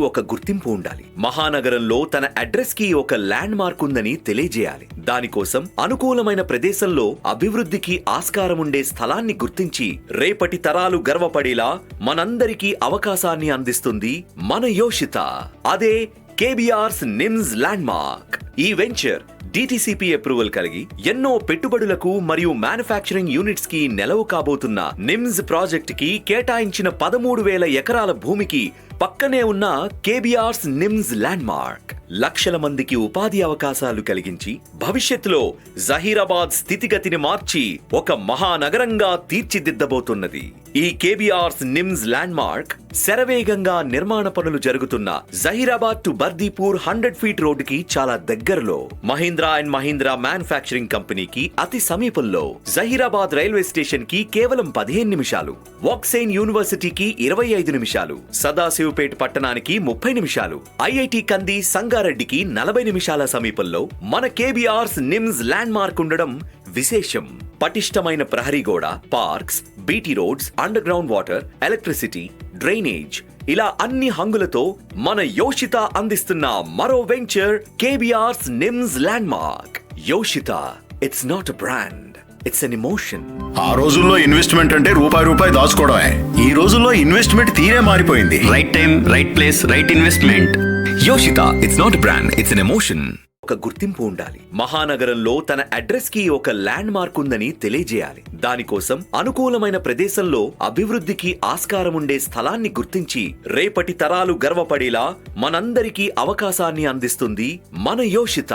ఒక గుర్తింపు ఉండాలి. మహానగరంలో తన అడ్రస్ కి ఒక ల్యాండ్ మార్క్ ఉందని తెలియజేయాలి. దానికోసం అనుకూలమైన ప్రదేశంలో అభివృద్ధికి ఆస్కారం ఉండే స్థలాన్ని గుర్తించి రేపటి తరాలు గర్వపడేలా మనందరికీ అవకాశాన్ని అందిస్తుంది మన యోషిత. అదే కేబీఆర్స్ నిమ్స్ ల్యాండ్ మార్క్. ఈ వెంచర్ DTCP అప్రూవల్ కలిగి ఎన్నో పెట్టుబడులకు మరియు మ్యానుఫ్యాక్చరింగ్ యూనిట్స్ కి నెలవు కాబోతున్న నిమ్స్ ప్రాజెక్ట్ కి కేటాయించిన 13,000 ఎకరాల భూమికి పక్కనే ఉన్న కేబీఆర్స్ నిమ్స్ ల్యాండ్ మార్క్ లక్షల మందికి ఉపాధి అవకాశాలు కలిగించి భవిష్యత్తులో జహీరాబాద్ స్థితిగతిని మార్చి ఒక మహానగరంగా తీర్చిదిద్దబోతున్నది. ఈ కేబీఆర్స్ నిమ్స్ ల్యాండ్ మార్క్ శరవేగంగా నిర్మాణ పనులు జరుగుతున్న జహీరాబాద్ టు బర్దీపూర్ 100 ఫీట్ రోడ్డుకి చాలా దగ్గరలో, మహీంద్రా అండ్ మహీంద్రా మ్యానుఫ్యాక్చరింగ్ కంపెనీకి అతి సమీపంలో, జహీరాబాద్ రైల్వే స్టేషన్ కి కేవలం 15 నిమిషాలు, వాక్సేన్ యూనివర్సిటీకి 25 నిమిషాలు, సదాశివపేట పట్టణానికి 30 నిమిషాలు, ఐఐటి కంది సంగారెడ్డికి 40 నిమిషాల సమీపంలో మన కేబీఆర్స్ నిమ్స్ ల్యాండ్ మార్క్ ఉండడం విశేషం. పటిష్టమైన ప్రహరీ గోడ, parks, BT roads, underground water, electricity, drainage ఇలా అన్ని హంగులతో మన యోషిత అందిస్తున్న మరో venture KBR's NIMS landmark. Yoshitha, it's not a brand, it's an emotion. ఆ రోజుల్లో ఇన్వెస్ట్మెంట్ అంటే రూపాయి దాచుకోవడమే. ఈ రోజుల్లో ఇన్వెస్ట్మెంట్ తీరే మారిపోయింది. Right time, right place, right investment. యోషిత, it's not a brand, it's an emotion. ఒక గుర్తింపు ఉండాలి. మహానగరంలో తన అడ్రస్ కి ఒక ల్యాండ్ మార్క్ ఉందని తెలియజేయాలి. దానికోసం అనుకూలమైన ప్రదేశంలో అభివృద్ధికి ఆస్కారం ఉండే స్థలాన్ని గుర్తించి రేపటి తరాలు గర్వపడేలా మనందరికీ అవకాశాన్ని అందిస్తుంది మన యోషిత.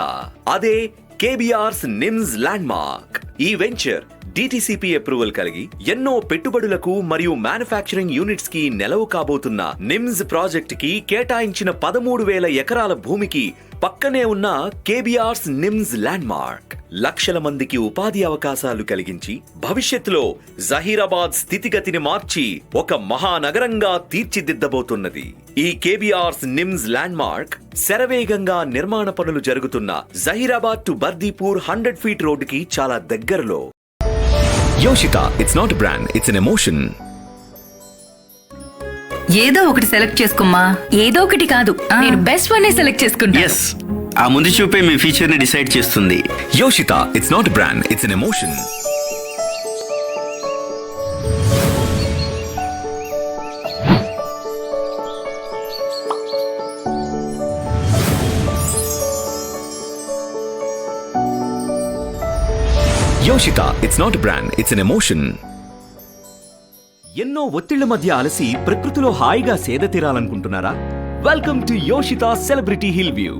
అదే కేబీఆర్స్ నిమ్స్ ల్యాండ్ మార్క్. ఈ వెంచర్ DTCP అప్రూవల్ కలిగి ఎన్నో పెట్టుబడులకు మరియు మ్యానుఫ్యాక్చరింగ్ యూనిట్స్ కి నెలవు కాబోతున్న నిమ్స్ ప్రాజెక్ట్ కి కేటాయించిన 13,000 ఎకరాల భూమికి పక్కనే ఉన్న కేబీఆర్స్ నిమ్స్ ల్యాండ్ మార్క్ లక్షల మందికి ఉపాధి అవకాశాలు కలిగించి భవిష్యత్తులో జహీరాబాద్ స్థితిగతిని మార్చి ఒక మహానగరంగా తీర్చిదిద్దబోతున్నది. ఈ కేబీఆర్స్ నిమ్స్ ల్యాండ్ మార్క్ శరవేగంగా నిర్మాణ పనులు జరుగుతున్న జహీరాబాద్ టు బర్దీపూర్ 100 ఫీట్ రోడ్డుకి చాలా దగ్గరలో. Yoshitha, it's not a brand, it's an emotion. ఏదో ఒకటి సెలెక్ట్ చేసుకోమ్మా. ఏదో ఒకటి కాదు, నేను బెస్ట్ వన్ సెలెక్ట్ చేసుకుంటా. ఎస్, ఆ ముందు చూపే మీ ఫ్యూచర్ ని డిసైడ్ చేస్తుంది. Yoshitha, it's not a brand, it's an emotion. Yoshitha, it's not a brand, it's an emotion. ఎన్నో ఒత్తిళ్ల మధ్య అలసి ప్రకృతిలో హాయిగా సేద తీరాలనుకుంటున్నారా? Welcome to Yoshitha celebrity hill view.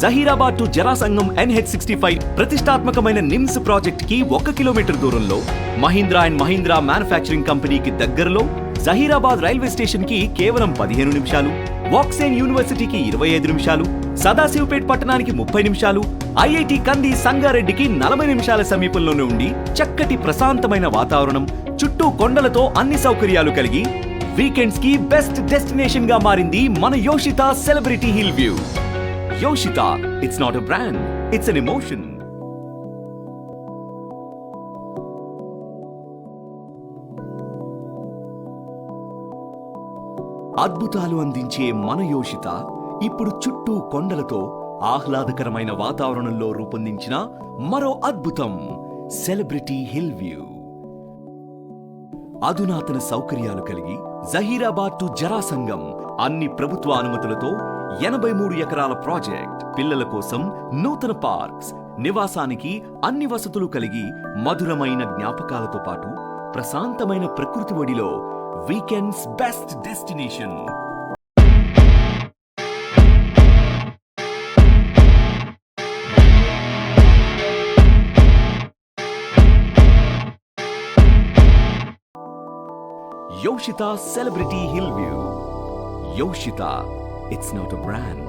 Zaheerabad to Jharasangam NH65 ప్రతిష్టాత్మకమైన నిమ్స్ ప్రాజెక్ట్ కి 1 కిలోమీటర్ దూరంలో, మహీంద్రా అండ్ మహీంద్రా మ్యానుఫ్యాక్చరింగ్ కంపెనీకి దగ్గరలో, జహీరాబాద్ రైల్వే స్టేషన్ కి కేవలం 15 నిమిషాలు, వాక్సేన్ యూనివర్సిటీకి 25 నిమిషాలు, సదాశివపేట పట్టణానికి 30 నిమిషాలు, ఐఐటి కంది సంగారెడ్డికి 40 నిమిషాల సమీపంలోనే ఉండి చక్కటి ప్రశాంతమైన వాతావరణం, చుట్టూ కొండలతో అన్ని సౌకర్యాలు కలిగి వీకెండ్స్ కి బెస్ట్ డెస్టినేషన్ గా మారింది మన Yoshitha celebrity hill view. Yoshitha, it's not a brand, it's an emotion. అద్భుతాలు అందించే మన యోషిత ఇప్పుడు చుట్టూ కొండలతో ఆహ్లాదకరమైన వాతావరణంలో రూపొందించిన మరో అద్భుతం సెలబ్రిటీ హిల్ వ్యూ. అధునాతన సౌకర్యాలు కలిగి జహీరాబాద్ టు జరాసంగం అన్ని ప్రభుత్వ అనుమతులతో 83 ఎకరాల ప్రాజెక్ట్. పిల్లల కోసం నూతన పార్క్స్, నివాసానికి అన్ని వసతులు కలిగి మధురమైన జ్ఞాపకాలతో పాటు ప్రశాంతమైన ప్రకృతి ఒడిలో weekends best destination. యోషిత celebrity hill view. Yoshitha, it's not a brand,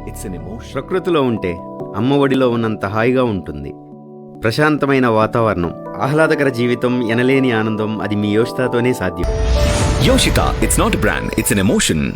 it's an emotion. ప్రకృతిలో ఉంటే అమ్మ ఒడిలో ఉన్నంత హాయిగా ఉంటుంది. ప్రశాంతమైన వాతావరణం, ఆహ్లాదకర జీవితం, ఎనలేని ఆనందం అది మీ యోషితతోనే సాధ్యం. Yoshitha, it's not a brand, it's an emotion.